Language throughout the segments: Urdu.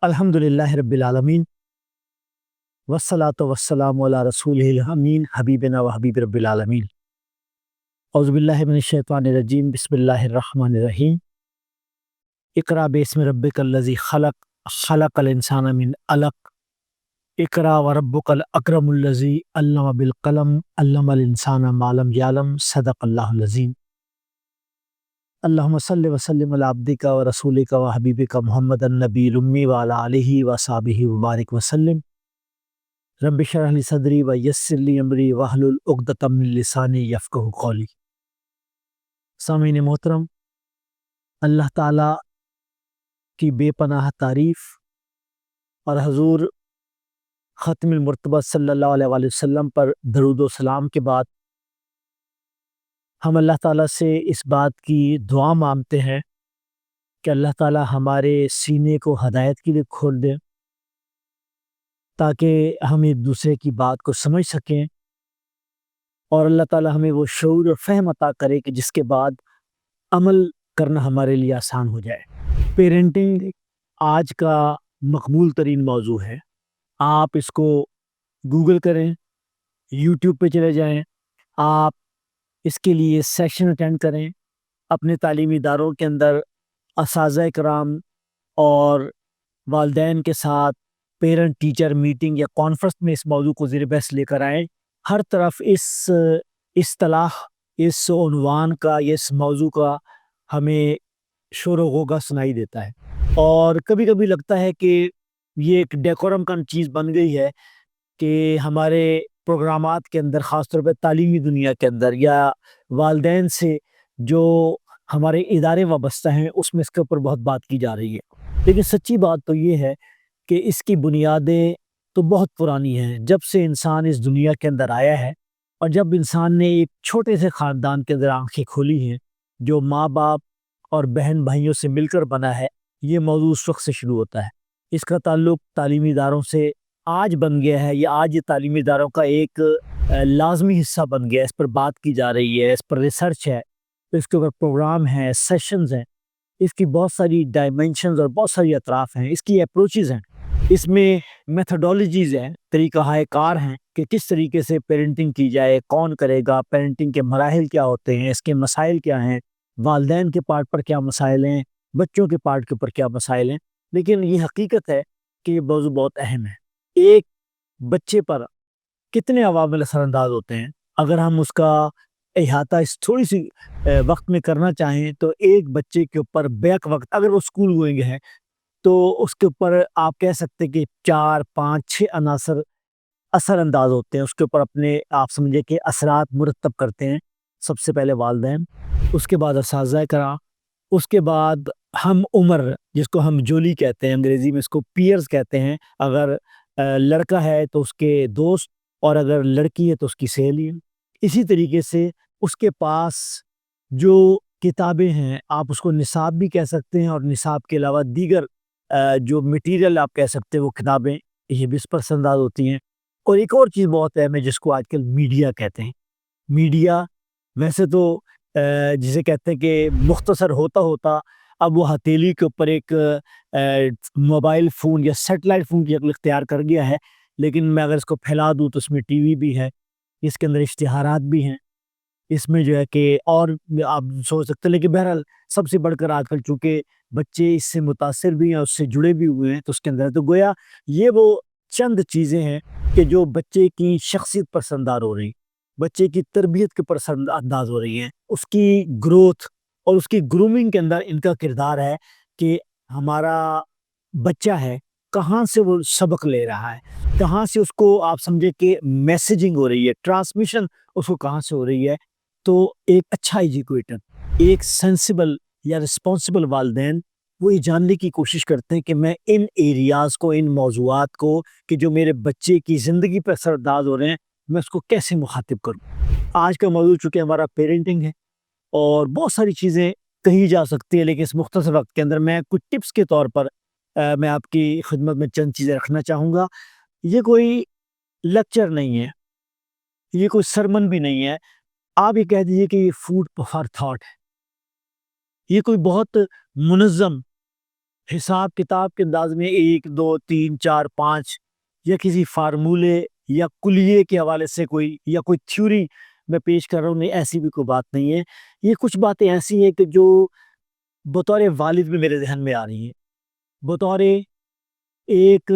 الحمدللہ رب العالمین والصلاۃ والسلام علی رسول الامین حبیبنا و حبیب رب العالمین اعوذ باللہ من الشیطان الرجیم بسم اللہ الرحمن الرحیم اقرأ باسم ربک الذی خلق الانسان من علق اقرأ وربک الاکرم الذی علم بالقلم علم الانسان ما لم یعلم صدق اللہ العظیم۔ اللہم صلی وسلم علی عبدک و رسولک و حبیبک محمد النبی الامی وعلی آلہ و صحبہ وبارک وسلم۔ رب اشرح لی صدری و یسر لی امری واحلل عقدۃ من لسانی یفقہوا قولی۔ سامعین محترم، اللہ تعالیٰ کی بے پناہ تعریف اور حضور ختم المرتبہ صلی اللہ علیہ وآلہ وسلم پر درود و سلام کے بعد ہم اللہ تعالیٰ سے اس بات کی دعا مانگتے ہیں کہ اللہ تعالیٰ ہمارے سینے کو ہدایت کے لیے کھول دے تاکہ ہم ایک دوسرے کی بات کو سمجھ سکیں، اور اللہ تعالیٰ ہمیں وہ شعور اور فہم عطا کرے کہ جس کے بعد عمل کرنا ہمارے لیے آسان ہو جائے۔ پیرنٹنگ آج کا مقبول ترین موضوع ہے۔ آپ اس کو گوگل کریں، یوٹیوب پہ چلے جائیں، آپ اس کے لیے سیشن اٹینڈ کریں، اپنے تعلیمی اداروں کے اندر اساتذہ کرام اور والدین کے ساتھ پیرنٹ ٹیچر میٹنگ یا کانفرنس میں اس موضوع کو زیر بحث لے کر آئیں۔ ہر طرف اس اصطلاح، اس عنوان کا، اس موضوع کا ہمیں شور و غوغا سنائی دیتا ہے، اور کبھی کبھی لگتا ہے کہ یہ ایک ڈیکورم کا چیز بن گئی ہے کہ ہمارے پروگرامات کے اندر، خاص طور پہ تعلیمی دنیا کے اندر یا والدین سے جو ہمارے ادارے وابستہ ہیں، اس میں اس کے اوپر بہت بات کی جا رہی ہے۔ لیکن سچی بات تو یہ ہے کہ اس کی بنیادیں تو بہت پرانی ہیں۔ جب سے انسان اس دنیا کے اندر آیا ہے، اور جب انسان نے ایک چھوٹے سے خاندان کے اندر آنکھیں کھولی ہیں جو ماں باپ اور بہن بھائیوں سے مل کر بنا ہے، یہ موضوع اس وقت سے شروع ہوتا ہے۔ اس کا تعلق تعلیمی اداروں سے آج بن گیا ہے، یا آج یہ تعلیمی اداروں کا ایک لازمی حصہ بن گیا ہے۔ اس پر بات کی جا رہی ہے، اس پر ریسرچ ہے، اس کے اوپر پروگرام ہیں، سیشنز ہیں، اس کی بہت ساری ڈائمینشنز اور بہت ساری اطراف ہیں، اس کی اپروچز ہیں، اس میں میتھڈولوجیز ہیں، طریقہ کار ہیں کہ کس طریقے سے پیرنٹنگ کی جائے، کون کرے گا، پیرنٹنگ کے مراحل کیا ہوتے ہیں، اس کے مسائل کیا ہیں، والدین کے پارٹ پر کیا مسائل ہیں، بچوں کے پارٹ کے اوپر کیا مسائل ہیں۔ لیکن یہ حقیقت ہے کہ یہ موضوع بہت اہم ہے۔ ایک بچے پر کتنے عوامل اثر انداز ہوتے ہیں، اگر ہم اس کا احاطہ اس تھوڑی سی وقت میں کرنا چاہیں تو ایک بچے کے اوپر بیک وقت، اگر وہ اسکول گوئنگ ہے تو اس کے اوپر آپ کہہ سکتے ہیں کہ 4 5 6 عناصر اثر انداز ہوتے ہیں، اس کے اوپر اپنے آپ سمجھے کہ اثرات مرتب کرتے ہیں۔ سب سے پہلے والدین، اس کے بعد اساتذہ کرام، اس کے بعد ہم عمر جس کو ہم جولی کہتے ہیں، انگریزی میں اس کو پیئرز کہتے ہیں۔ اگر لڑکا ہے تو اس کے دوست، اور اگر لڑکی ہے تو اس کی سہیلی۔ اسی طریقے سے اس کے پاس جو کتابیں ہیں، آپ اس کو نصاب بھی کہہ سکتے ہیں، اور نصاب کے علاوہ دیگر جو مٹیریل آپ کہہ سکتے ہیں، وہ کتابیں، یہ بھی اس پر اثر انداز ہوتی ہیں۔ اور ایک اور چیز بہت اہم ہے جس کو آج کل میڈیا کہتے ہیں۔ میڈیا ویسے تو جسے کہتے ہیں کہ مختصر ہوتا ہوتا اب وہ ہتھیلی کے اوپر ایک موبائل فون یا سیٹلائٹ فون کی شکل اختیار کر گیا ہے، لیکن میں اگر اس کو پھیلا دوں تو اس میں ٹی وی بھی ہے، اس کے اندر اشتہارات بھی ہیں، اس میں جو ہے کہ اور آپ سوچ سکتے ہیں۔ لیکن بہرحال سب سے بڑھ کر آج کل چونکہ بچے اس سے متاثر بھی ہیں، اس سے جڑے بھی ہوئے ہیں، تو اس کے اندر تو گویا یہ وہ چند چیزیں ہیں کہ جو بچے کی شخصیت پر اثرانداز ہو رہی ہیں، بچے کی تربیت کے پر اثرانداز ہو رہی ہیں، اس کی گروتھ اور اس کی گرومنگ کے اندر ان کا کردار ہے کہ ہمارا بچہ ہے کہاں سے وہ سبق لے رہا ہے، کہاں سے اس کو آپ سمجھے کہ میسیجنگ ہو رہی ہے، ٹرانسمیشن اس کو کہاں سے ہو رہی ہے۔ تو ایک اچھا ایجوکیٹر، ایک سینسیبل یا رسپانسبل والدین وہ یہ جاننے کی کوشش کرتے ہیں کہ میں ان ایریاز کو، ان موضوعات کو کہ جو میرے بچے کی زندگی پر اثر انداز ہو رہے ہیں، میں اس کو کیسے مخاطب کروں۔ آج کا موضوع چونکہ ہمارا پیرنٹنگ ہے، اور بہت ساری چیزیں کہی جا سکتی ہے، لیکن اس مختصر وقت کے اندر میں کچھ ٹپس کے طور پر میں آپ کی خدمت میں چند چیزیں رکھنا چاہوں گا۔ یہ کوئی لیکچر نہیں ہے، یہ کوئی سرمن بھی نہیں ہے، آپ یہ کہہ دیجئے کہ یہ فوڈ فار تھاٹ ہے۔ یہ کوئی بہت منظم حساب کتاب کے انداز میں 1 2 3 4 5 یا کسی فارمولے یا کلیے کے حوالے سے کوئی تھیوری میں پیش کر رہا ہوں، نہیں، ایسی بھی کوئی بات نہیں ہے۔ یہ کچھ باتیں ایسی ہیں کہ جو بطور والد بھی میرے ذہن میں آ رہی ہیں، بطور ایک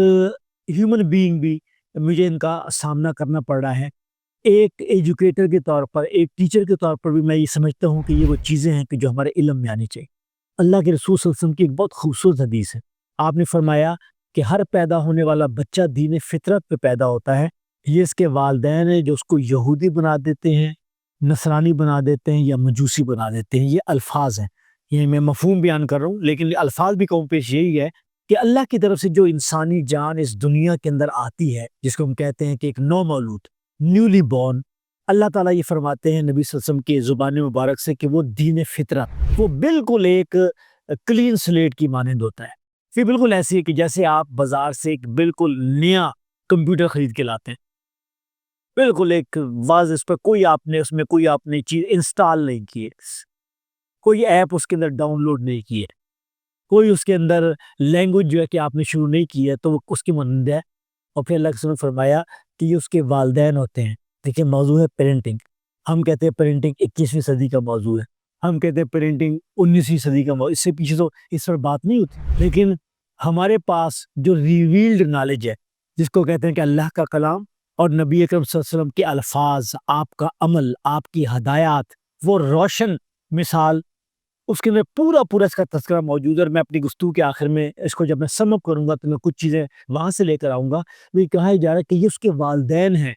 ہیومن بینگ بھی مجھے ان کا سامنا کرنا پڑ رہا ہے۔ ایک ایجوکیٹر کے طور پر، ایک ٹیچر کے طور پر بھی میں یہ سمجھتا ہوں کہ یہ وہ چیزیں ہیں کہ جو ہمارے علم میں آنی چاہیے۔ اللہ کے رسول صلی اللہ علیہ وسلم کی ایک بہت خوبصورت حدیث ہے۔ آپ نے فرمایا کہ ہر پیدا ہونے والا بچہ دین فطرت پہ پیدا ہوتا ہے، یہ اس کے والدین ہیں جو اس کو یہودی بنا دیتے ہیں، نصرانی بنا دیتے ہیں یا مجوسی بنا دیتے ہیں۔ یہ الفاظ ہیں، یہ میں مفہوم بیان کر رہا ہوں، لیکن الفاظ بھی کم پیش یہی ہے کہ اللہ کی طرف سے جو انسانی جان اس دنیا کے اندر آتی ہے، جس کو ہم کہتے ہیں کہ ایک نو مولود، نیولی بورن، اللہ تعالیٰ یہ فرماتے ہیں نبی صلی اللہ علیہ وسلم کی زبان مبارک سے کہ وہ دین فطرت، وہ بالکل ایک کلین سلیٹ کی مانند ہوتا ہے۔ یہ بالکل ایسی ہے کہ جیسے آپ بازار سے ایک بالکل نیا کمپیوٹر خرید کے لاتے ہیں، بالکل ایک واضح، اس میں کوئی آپ نے چیز انسٹال نہیں کی ہے، کوئی ایپ اس کے اندر ڈاؤن لوڈ نہیں کی ہے، کوئی اس کے اندر لینگویج جو ہے کہ آپ نے شروع نہیں کی ہے، تو وہ اس کی مانند ہے۔ اور پھر اللہ کے رسول نے فرمایا کہ یہ اس کے والدین ہوتے ہیں۔ دیکھیں، موضوع ہے پیرنٹنگ۔ ہم کہتے ہیں پیرنٹنگ 21ویں صدی کا موضوع ہے، ہم کہتے ہیں پیرنٹنگ 19ویں صدی کا موضوع، اس سے پیچھے تو اس پر بات نہیں ہوتی، لیکن ہمارے پاس جو ریویلڈ نالج ہے، جس کو کہتے ہیں کہ اللہ کا کلام اور نبی اکرم صلی اللہ علیہ وسلم کے الفاظ، آپ کا عمل، آپ کی ہدایات، وہ روشن مثال، اس کے اندر پورا اس کا تذکرہ موجود ہے۔ اور میں اپنی گفتگو کے آخر میں اس کو جب میں سم اپ کروں گا تو میں کچھ چیزیں وہاں سے لے کر آؤں گا۔ یہ کہا جا رہا ہے کہ یہ اس کے والدین ہیں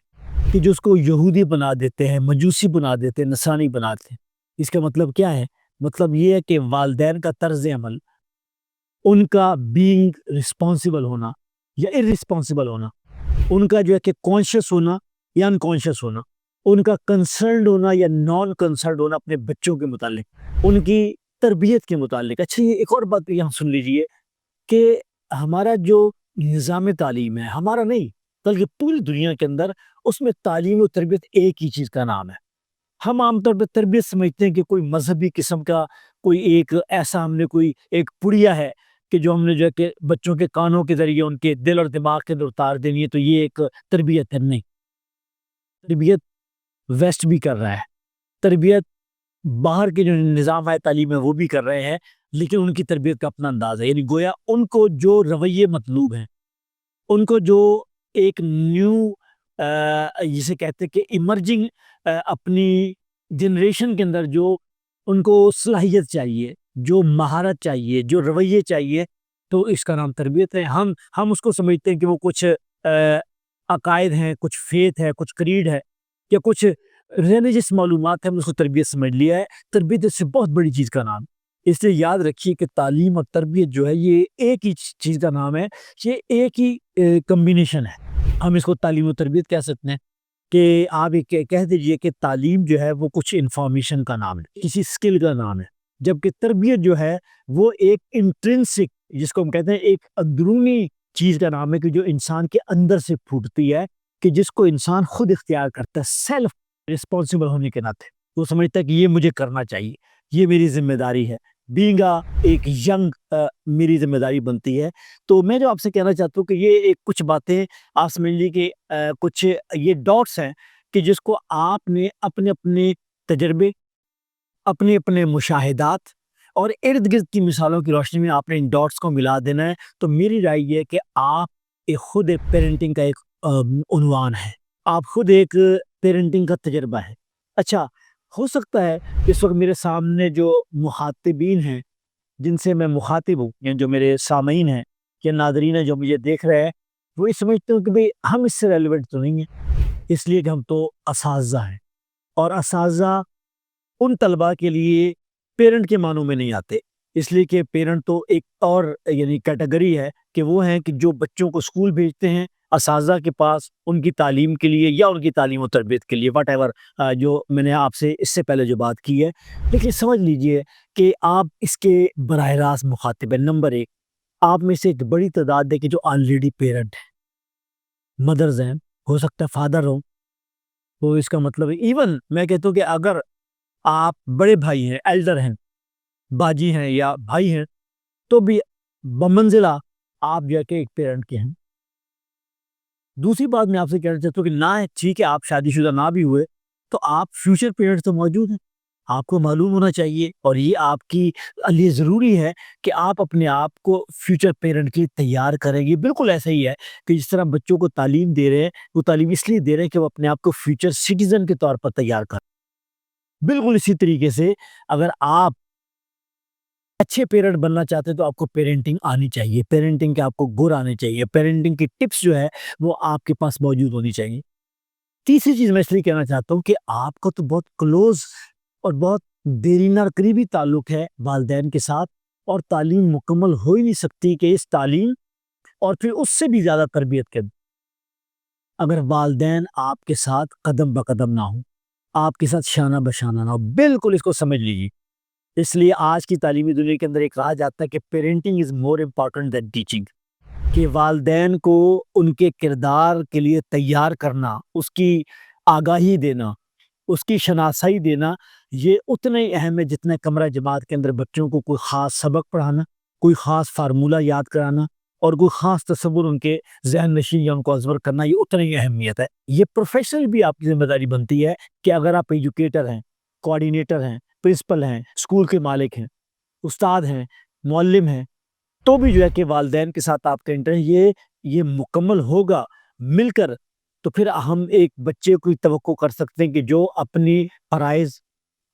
کہ جو اس کو یہودی بنا دیتے ہیں، مجوسی بنا دیتے ہیں، نصرانی بناتے ہیں۔ اس کا مطلب کیا ہے؟ مطلب یہ ہے کہ والدین کا طرز عمل، ان کا بینگ رسپانسیبل ہونا یا ارسپانسیبل ہونا، ان کا جو ہے کہ کانشیس ہونا یا انکانشیس ہونا، ان کا کنسرنڈ ہونا یا نان کنسرنڈ ہونا اپنے بچوں کے متعلق، ان کی تربیت کے متعلق۔ اچھا، یہ ایک اور بات یہاں سن لیجئے کہ ہمارا جو نظام تعلیم ہے، ہمارا نہیں بلکہ پوری دنیا کے اندر، اس میں تعلیم و تربیت ایک ہی چیز کا نام ہے۔ ہم عام طور پہ تربیت سمجھتے ہیں کہ کوئی مذہبی قسم کا کوئی ایک ایسا ہم نے کوئی ایک پڑیا ہے کہ جو ہم نے جو ہے کہ بچوں کے کانوں کے ذریعے ان کے دل اور دماغ کے اندر اتار دینی ہے، تو یہ ایک تربیت ہے۔ نہیں، تربیت ویسٹ بھی کر رہا ہے، تربیت باہر کے جو نظام ہے تعلیم ہے وہ بھی کر رہے ہیں، لیکن ان کی تربیت کا اپنا انداز ہے۔ یعنی گویا ان کو جو رویے مطلوب ہیں، ان کو جو ایک نیو جسے کہتے ہیں کہ ایمرجنگ اپنی جنریشن کے اندر جو ان کو صلاحیت چاہیے، جو مہارت چاہیے، جو رویے چاہیے، تو اس کا نام تربیت ہے۔ ہم اس کو سمجھتے ہیں کہ وہ کچھ عقائد ہیں، کچھ فیتھ ہے، کچھ کریڈ ہے یا کچھ ریلیجس معلومات ہیں، ہم اس کو تربیت سمجھ لیا ہے۔ تربیت اس سے بہت بڑی چیز کا نام، اس لیے یاد رکھیے کہ تعلیم اور تربیت جو ہے یہ ایک ہی چیز کا نام ہے، یہ ایک ہی کمبینیشن ہے۔ ہم اس کو تعلیم و تربیت کہہ سکتے ہیں کہ آپ کہہ دیجئے کہ تعلیم جو ہے وہ کچھ انفارمیشن کا نام ہے، کسی سکل کا نام ہے، جبکہ تربیت جو ہے وہ ایک انٹرنسک، جس کو ہم کہتے ہیں ایک اندرونی چیز کا نام ہے کہ جو انسان کے اندر سے پھوٹتی ہے، کہ جس کو انسان خود اختیار کرتا ہے، سیلف رسپانسیبل ہونے کے ناطے وہ سمجھتا ہے کہ یہ مجھے کرنا چاہیے، یہ میری ذمہ داری ہے، بینگ ایک ینگ میری ذمہ داری بنتی ہے۔ تو میں جو آپ سے کہنا چاہتا ہوں کہ یہ ایک کچھ باتیں آپ سمجھ لیجیے کہ کچھ یہ ڈاٹس ہیں کہ جس کو آپ نے اپنے اپنے تجربے، اپنے اپنے مشاہدات اور ارد گرد کی مثالوں کی روشنی میں آپ نے ان ڈاٹس کو ملا دینا ہے۔ تو میری رائے یہ ہے کہ آپ خود ایک پیرنٹنگ کا ایک عنوان ہے، آپ خود ایک پیرنٹنگ کا تجربہ ہے۔ اچھا، ہو سکتا ہے اس وقت میرے سامنے جو مخاطبین ہیں، جن سے میں مخاطب ہوں، یعنی جو میرے سامعین ہیں یا ناظرین ہیں جو مجھے دیکھ رہے ہیں، وہ یہ سمجھتے ہیں کہ بھئی ہم اس سے ریلیونٹ تو نہیں ہیں، اس لیے کہ ہم تو اساتذہ ہیں، اور اساتذہ ان طلباء کے لیے پیرنٹ کے معنوں میں نہیں آتے، اس لیے کہ پیرنٹ تو ایک اور یعنی کیٹیگری ہے کہ وہ ہیں کہ جو بچوں کو اسکول بھیجتے ہیں اساتذہ کے پاس ان کی تعلیم کے لیے یا ان کی تعلیم و تربیت کے لیے، واٹ ایور جو میں نے آپ سے اس سے پہلے جو بات کی ہے۔ لیکن سمجھ لیجئے کہ آپ اس کے براہ راست مخاطب ہیں۔ نمبر ایک، آپ میں سے ایک بڑی تعداد ہے کہ جو آلریڈی پیرنٹ ہیں، مدرز ہیں، ہو سکتا ہے فادر ہوں، تو اس کا مطلب ایون میں کہتا ہوں کہ اگر آپ بڑے بھائی ہیں، ایلڈر ہیں، باجی ہیں یا بھائی ہیں، تو بھی بمنزلہ آپ جو ہے کہ ایک پیرنٹ کے ہیں۔ دوسری بات میں آپ سے کہنا چاہتا ہوں کہ نہ ٹھیک ہے آپ شادی شدہ نہ بھی ہوئے تو آپ فیوچر پیرنٹ تو موجود ہیں، آپ کو معلوم ہونا چاہیے، اور یہ آپ کی لیے ضروری ہے کہ آپ اپنے آپ کو فیوچر پیرنٹ کے لیے تیار کریں گے۔ بالکل ایسا ہی ہے کہ جس طرح بچوں کو تعلیم دے رہے ہیں، وہ تعلیم اس لیے دے رہے ہیں کہ وہ اپنے آپ کو فیوچر سٹیزن کے طور پر تیار کریں۔ بالکل اسی طریقے سے اگر آپ اچھے پیرنٹ بننا چاہتے ہیں تو آپ کو پیرنٹنگ آنی چاہیے، پیرنٹنگ کے آپ کو گر آنے چاہیے، پیرنٹنگ کی ٹپس جو ہے وہ آپ کے پاس موجود ہونی چاہیے۔ تیسری چیز میں اس لیے کہنا چاہتا ہوں کہ آپ کا تو بہت کلوز اور بہت دیرینہ اور قریبی تعلق ہے والدین کے ساتھ، اور تعلیم مکمل ہو ہی نہیں سکتی کہ اس تعلیم اور پھر اس سے بھی زیادہ تربیت کے اگر والدین آپ کے ساتھ قدم بقدم نہ ہوں، آپ کے ساتھ شانہ بشانہ نہ ہو۔ بالکل اس کو سمجھ لیجیے۔ اس لیے آج کی تعلیمی دنیا کے اندر ایک کہا جاتا ہے کہ parenting is more important than teaching, کہ والدین کو ان کے کردار کے لیے تیار کرنا، اس کی آگاہی دینا، اس کی شناسائی دینا، یہ اتنا ہی اہم ہے جتنا کمرہ جماعت کے اندر بچوں کو کوئی خاص سبق پڑھانا، کوئی خاص فارمولہ یاد کرانا اور کوئی خاص تصور ان کے ذہن نشین یا ان کو ازبر کرنا، یہ اتنا ہی اہمیت ہے۔ یہ پروفیشنل بھی آپ کی ذمہ داری بنتی ہے کہ اگر آپ ایجوکیٹر ہیں، کوآرڈینیٹر ہیں، پرنسپل ہیں، اسکول کے مالک ہیں، استاد ہیں، معلم ہیں، تو بھی جو ہے کہ والدین کے ساتھ آپ کا انٹرنیٹ یہ مکمل ہوگا مل کر، تو پھر ہم ایک بچے کو توقع کر سکتے ہیں کہ جو اپنی فرائض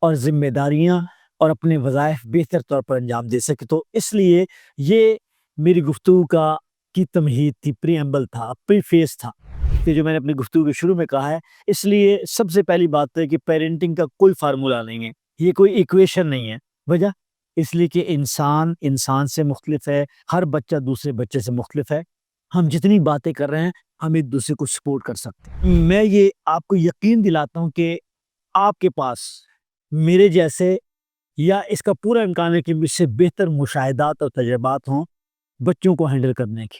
اور ذمہ داریاں اور اپنے وظائف بہتر طور پر انجام دے سکے۔ تو اس لیے یہ میری گفتگو کی تمہید تھی، پری ایمبل تھا، پری فیس تھا، کہ جو میں نے اپنی گفتگو کے شروع میں کہا ہے۔ اس لیے سب سے پہلی بات ہے کہ پیرنٹنگ کا کوئی فارمولہ نہیں ہے، یہ کوئی ایکویشن نہیں ہے۔ وجہ اس لیے کہ انسان سے مختلف ہے، ہر بچہ دوسرے بچے سے مختلف ہے۔ ہم جتنی باتیں کر رہے ہیں ہم ایک دوسرے کو سپورٹ کر سکتے ہیں۔ میں یہ آپ کو یقین دلاتا ہوں کہ آپ کے پاس میرے جیسے یا اس کا پورا امکان ہے کہ مجھ سے بہتر مشاہدات اور تجربات ہوں بچوں کو ہینڈل کرنے کی،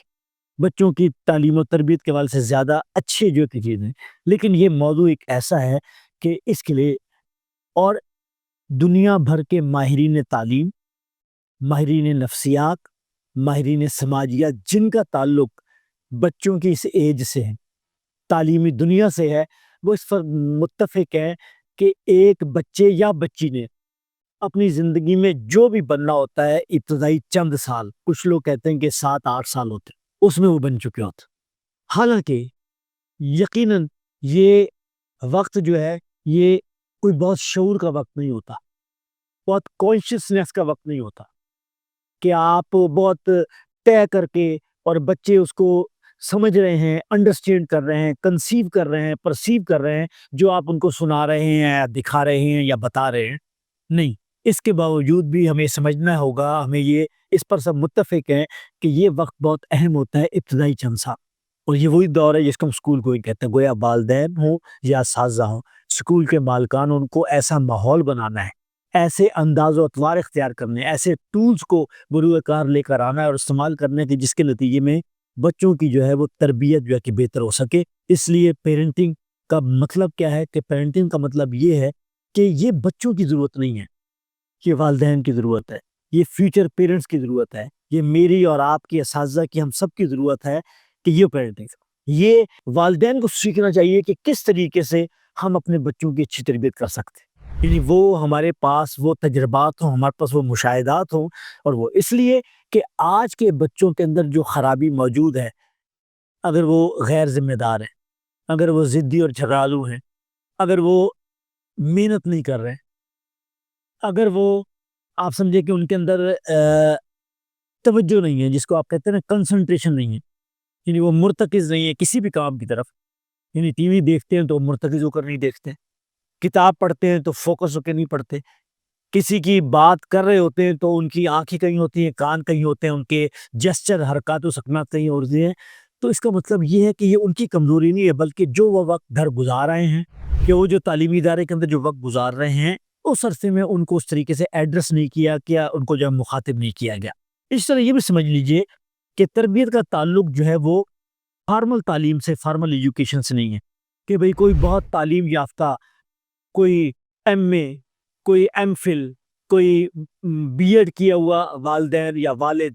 بچوں کی تعلیم و تربیت کے حوالے سے زیادہ اچھے جو کی چیزیں، لیکن یہ موضوع ایک ایسا ہے کہ اس کے لیے اور دنیا بھر کے ماہرین تعلیم، ماہرین نفسیات، ماہرین سماجیات جن کا تعلق بچوں کی اس ایج سے ہے، تعلیمی دنیا سے ہے، وہ اس پر متفق ہیں کہ ایک بچے یا بچی نے اپنی زندگی میں جو بھی بننا ہوتا ہے ابتدائی چند سال، کچھ لوگ کہتے ہیں کہ 7-8 سال ہوتے ہیں، اس میں وہ بن چکے ہوتے۔ حالانکہ یقیناً یہ وقت جو ہے یہ کوئی بہت شعور کا وقت نہیں ہوتا، بہت کانشیسنیس کا وقت نہیں ہوتا کہ آپ بہت طے کر کے اور بچے اس کو سمجھ رہے ہیں، انڈرسٹینڈ کر رہے ہیں، کنسیو کر رہے ہیں، پرسیو کر رہے ہیں جو آپ ان کو سنا رہے ہیں یا دکھا رہے ہیں یا بتا رہے ہیں۔ نہیں، اس کے باوجود بھی ہمیں سمجھنا ہوگا، ہمیں یہ اس پر سب متفق ہیں کہ یہ وقت بہت اہم ہوتا ہے، ابتدائی چند سال، اور یہ وہی دور ہے جس کو ہم اسکول کو ہی کہتے ہیں۔ گویا والدین ہوں یا اساتذہ ہوں، اسکول کے مالکان، ان کو ایسا ماحول بنانا ہے، ایسے انداز و اطوار اختیار کرنے، ایسے ٹولز کو بروئے کار لے کر آنا ہے اور استعمال کرنے کے جس کے نتیجے میں بچوں کی جو ہے وہ تربیت جو ہے کہ بہتر ہو سکے۔ اس لیے پیرنٹنگ کا مطلب کیا ہے کہ پیرنٹنگ کا مطلب یہ ہے کہ یہ بچوں کی ضرورت نہیں ہے، یہ والدین کی ضرورت ہے، یہ فیوچر پیرنٹس کی ضرورت ہے، یہ میری اور آپ کی، اساتذہ کی، ہم سب کی ضرورت ہے کہ یہ پیرنٹنگ، یہ والدین کو سیکھنا چاہیے کہ کس طریقے سے ہم اپنے بچوں کی اچھی تربیت کر سکتے ہیں، یعنی وہ ہمارے پاس وہ تجربات ہوں، ہمارے پاس وہ مشاہدات ہوں، اور وہ اس لیے کہ آج کے بچوں کے اندر جو خرابی موجود ہے، اگر وہ غیر ذمہ دار ہیں، اگر وہ ضدی اور جھگڑالو ہیں، اگر وہ محنت نہیں کر رہے، اگر وہ آپ سمجھے کہ ان کے اندر توجہ نہیں ہے، جس کو آپ کہتے ہیں نا کنسنٹریشن نہیں ہے، یعنی وہ مرتکز نہیں ہے کسی بھی کام کی طرف، یعنی ٹی وی دیکھتے ہیں تو مرتکز ہو کر نہیں دیکھتے، کتاب پڑھتے ہیں تو فوکس ہو کے نہیں پڑھتے، کسی کی بات کر رہے ہوتے ہیں تو ان کی آنکھیں کہیں ہوتی ہیں، کان کہیں ہوتے ہیں، ان کے جسچر، حرکات و سکنات کہیں ہوتی ہیں۔ تو اس کا مطلب یہ ہے کہ یہ ان کی کمزوری نہیں ہے، بلکہ جو وہ وقت گھر گزار رہے ہیں، کہ وہ جو تعلیمی ادارے کے اندر جو وقت گزار رہے ہیں، اس عرصے میں ان کو اس طریقے سے ایڈریس نہیں کیا ان کو جو مخاطب نہیں کیا گیا۔ اس طرح یہ بھی سمجھ لیجئے کہ تربیت کا تعلق جو ہے وہ فارمل تعلیم سے، فارمل ایجوکیشن سے نہیں ہے، کہ بھئی کوئی بہت تعلیم یافتہ، کوئی ایم اے، کوئی ایم فل، کوئی بی ایڈ کیا ہوا والدین یا والد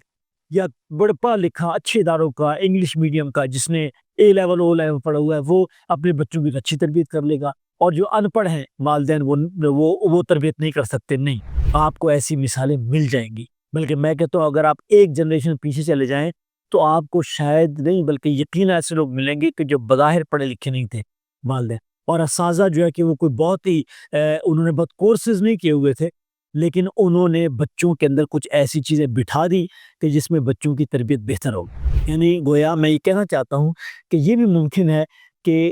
یا بڑا پڑھا لکھا اچھے اداروں کا انگلش میڈیم کا جس نے اے لیول او لیول پڑھا ہوا ہے وہ اپنے بچوں کی اچھی تربیت کر لے گا، اور جو ان پڑھ ہیں والدین وہ تربیت نہیں کر سکتے. نہیں، آپ کو ایسی مثالیں مل جائیں گی. بلکہ میں کہتا ہوں اگر آپ ایک جنریشن پیچھے چلے جائیں تو آپ کو شاید نہیں بلکہ یقیناً ایسے لوگ ملیں گے کہ جو بظاہر پڑھے لکھے نہیں تھے والدین، اور اساتذہ جو ہے کہ وہ کوئی بہت ہی انہوں نے بہت کورسز نہیں کیے ہوئے تھے، لیکن انہوں نے بچوں کے اندر کچھ ایسی چیزیں بٹھا دی کہ جس میں بچوں کی تربیت بہتر ہو. یعنی گویا میں یہ کہنا چاہتا ہوں کہ یہ بھی ممکن ہے کہ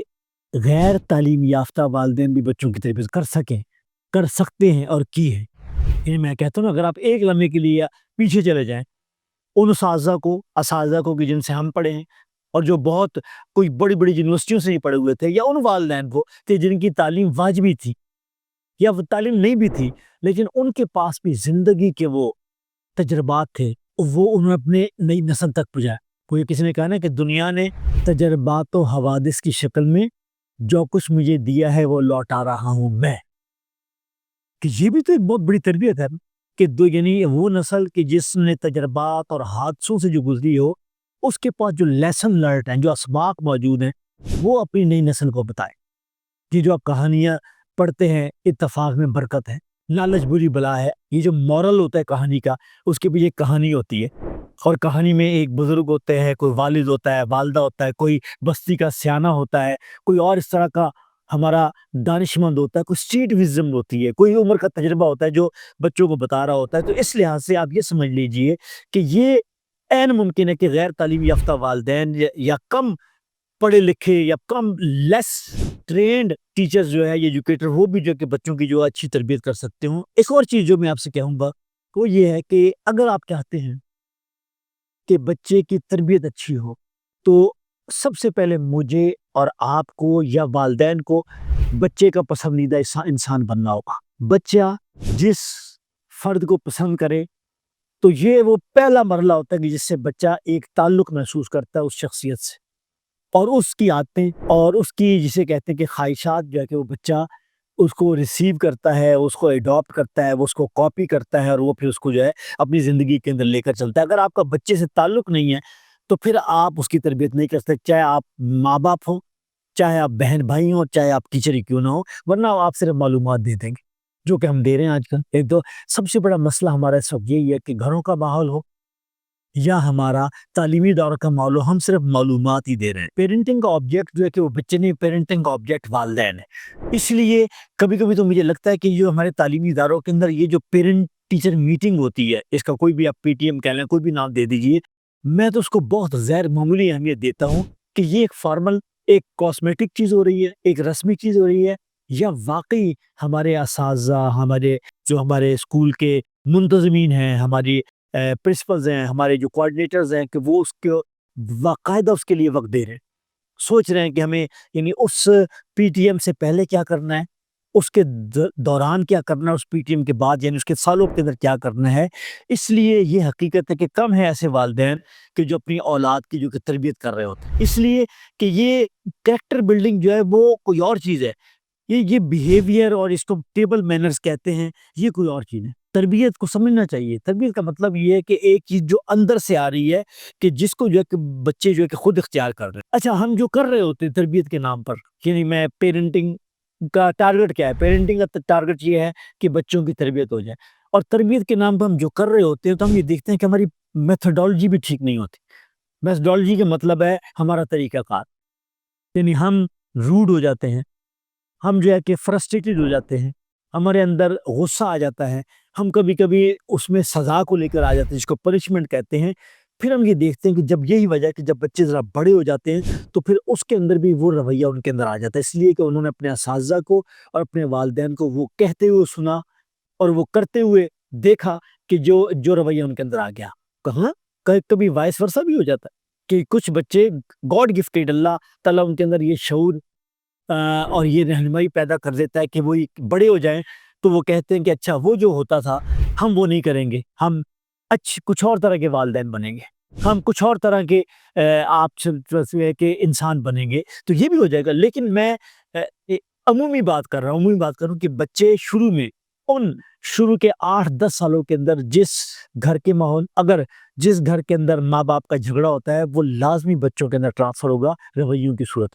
غیر تعلیم یافتہ والدین بھی بچوں کی تربیت کر سکتے ہیں اور کی ہے. یعنی میں کہتا ہوں اگر آپ ایک لمحے کے لیے پیچھے چلے جائیں ان اساتذہ کو کہ جن سے ہم پڑھے ہیں اور جو بہت کوئی بڑی بڑی یونیورسٹیوں سے ہی پڑھے ہوئے تھے، یا ان والدین کو کہ جن کی تعلیم واجبی تھی یا وہ تعلیم نہیں بھی تھی لیکن ان کے پاس بھی زندگی کے وہ تجربات تھے، وہ انہوں نے اپنے نئی نسل تک پہنچایا. کوئی کسی نے کہا نا کہ دنیا نے تجربات و حوادث کی شکل میں جو کچھ مجھے دیا ہے وہ لوٹا رہا ہوں میں. کہ یہ بھی تو ایک بہت بڑی تربیت ہے کہ یعنی وہ نسل کہ جس نے تجربات اور حادثوں سے جو گزری ہو اس کے پاس جو لیسن لرنڈ ہیں، جو اسباق موجود ہیں، وہ اپنی نئی نسل کو بتائے. یہ جو آپ کہانیاں پڑھتے ہیں اتفاق میں برکت ہے، لالچ بری بلا ہے، یہ جو مورل ہوتا ہے کہانی کا اس کے پیچھے کہانی ہوتی ہے، اور کہانی میں ایک بزرگ ہوتے ہیں، کوئی والد ہوتا ہے، والدہ ہوتا ہے، کوئی بستی کا سیانہ ہوتا ہے، کوئی اور اس طرح کا ہمارا دانشمند ہوتا ہے، کوئی اسٹریٹ وزڈم ہوتی ہے، کوئی عمر کا تجربہ ہوتا ہے جو بچوں کو بتا رہا ہوتا ہے. تو اس لحاظ سے آپ یہ سمجھ لیجئے کہ یہ عین ممکن ہے کہ غیر تعلیم یافتہ والدین یا کم پڑھے لکھے یا کم لیس ٹرینڈ ٹیچرز جو ہے ایجوکیٹر وہ بھی جو کہ بچوں کی جو اچھی تربیت کر سکتے ہوں. ایک اور چیز جو میں آپ سے کہوں گا وہ یہ ہے کہ اگر آپ چاہتے ہیں کہ بچے کی تربیت اچھی ہو تو سب سے پہلے مجھے اور آپ کو یا والدین کو بچے کا پسندیدہ انسان بننا ہوگا. بچہ جس فرد کو پسند کرے تو یہ وہ پہلا مرحلہ ہوتا ہے کہ جس سے بچہ ایک تعلق محسوس کرتا ہے اس شخصیت سے، اور اس کی عادتیں اور اس کی جسے کہتے ہیں کہ خواہشات جو ہے کہ وہ بچہ اس کو ریسیو کرتا ہے، اس کو ایڈاپٹ کرتا ہے، وہ اس کو کاپی کرتا ہے، اور وہ پھر اس کو جو ہے اپنی زندگی کے اندر لے کر چلتا ہے. اگر آپ کا بچے سے تعلق نہیں ہے تو پھر آپ اس کی تربیت نہیں کر سکتے، چاہے آپ ماں باپ ہوں، چاہے آپ بہن بھائی ہوں، چاہے آپ ٹیچر ہی کیوں نہ ہو، ورنہ آپ صرف معلومات دے دیں گے جو کہ ہم دے رہے ہیں آج کل. ایک تو سب سے بڑا مسئلہ ہمارا اس وقت یہی ہے کہ گھروں کا ماحول ہو یا ہمارا تعلیمی دور کا ماحول ہو، ہم صرف معلومات ہی دے رہے ہیں. پیرنٹنگ کا آبجیکٹ جو ہے کہ وہ بچے نہیں، پیرنٹنگ کا آبجیکٹ والدین ہے. اس لیے کبھی کبھی تو مجھے لگتا ہے کہ جو ہمارے تعلیمی اداروں کے اندر یہ جو پیرنٹ ٹیچر میٹنگ ہوتی ہے، اس کا کوئی بھی آپ پی ٹی ایم کہہ لیں، کوئی بھی نام دے دیجئے، میں تو اس کو بہت غیر معمولی اہمیت دیتا ہوں کہ یہ ایک فارمل، ایک کاسمیٹک چیز ہو رہی ہے، ایک رسمی چیز ہو رہی ہے، یا واقعی ہمارے اساتذہ، ہمارے اسکول کے منتظمین ہیں، ہماری پرنسپلز ہیں، ہمارے جو کوآرڈینیٹرز ہیں، کہ وہ اس کے باقاعدہ اس کے لیے وقت دے رہے ہیں، سوچ رہے ہیں کہ ہمیں یعنی اس پی ٹی ایم سے پہلے کیا کرنا ہے، اس کے دوران کیا کرنا ہے، اس پی ٹی ایم کے بعد یعنی اس کے سالوں کے اندر کیا کرنا ہے. اس لیے یہ حقیقت ہے کہ کم ہے ایسے والدین کہ جو اپنی اولاد کی جو کہ تربیت کر رہے ہوتے ہیں. اس لیے کہ یہ کریکٹر بلڈنگ جو ہے وہ کوئی اور چیز ہے، یہ بیہیویئر اور اس کو ٹیبل مینرز کہتے ہیں، یہ کوئی اور چیز ہے. تربیت کو سمجھنا چاہیے. تربیت کا مطلب یہ ہے کہ ایک چیز جو اندر سے آ رہی ہے کہ جس کو جو ہے کہ بچے جو ہے کہ خود اختیار کر رہے ہیں. اچھا، ہم جو کر رہے ہوتے ہیں تربیت کے نام پر، یعنی میں پیرنٹنگ کا ٹارگٹ کیا ہے؟ پیرنٹنگ کا ٹارگٹ یہ ہے کہ بچوں کی تربیت ہو جائے، اور تربیت کے نام پر ہم جو کر رہے ہوتے ہیں تو ہم یہ دیکھتے ہیں کہ ہماری میتھڈالوجی بھی ٹھیک نہیں ہوتی. میتھڈالوجی کا مطلب ہے ہمارا طریقہ کار، یعنی ہم روڈ ہو جاتے ہیں، ہم جو ہے کہ فرسٹریٹڈ ہو جاتے ہیں، ہمارے اندر غصہ آ جاتا ہے، ہم کبھی کبھی اس میں سزا کو لے کر آ جاتے ہیں جس کو پنشمنٹ کہتے ہیں. پھر ہم یہ دیکھتے ہیں کہ جب یہی وجہ ہے کہ جب بچے ذرا بڑے ہو جاتے ہیں تو پھر اس کے اندر بھی وہ رویہ ان کے اندر آ جاتا ہے، اس لیے کہ انہوں نے اپنے اساتذہ کو اور اپنے والدین کو وہ کہتے ہوئے سنا اور وہ کرتے ہوئے دیکھا کہ جو رویہ ان کے اندر آ گیا. کہاں کبھی وائس ورثہ بھی ہو جاتا ہے کہ کچھ بچے گاڈ گفٹیڈ، اللہ تعالیٰ ان کے اندر یہ شعور اور یہ رہنمائی پیدا کر دیتا ہے کہ وہ بڑے ہو جائیں تو وہ کہتے ہیں کہ اچھا وہ جو ہوتا تھا ہم وہ نہیں کریں گے، ہم کچھ اور طرح کے والدین بنیں گے، ہم کچھ اور طرح کے آپ کے انسان بنیں گے، تو یہ بھی ہو جائے گا. لیکن میں عمومی بات کر رہا ہوں کہ بچے شروع میں ان شروع کے 8-10 سالوں کے اندر جس گھر کے ماحول، اگر جس گھر کے اندر ماں باپ کا جھگڑا ہوتا ہے، وہ لازمی بچوں کے اندر ٹرانسفر ہوگا رویوں کی صورت۔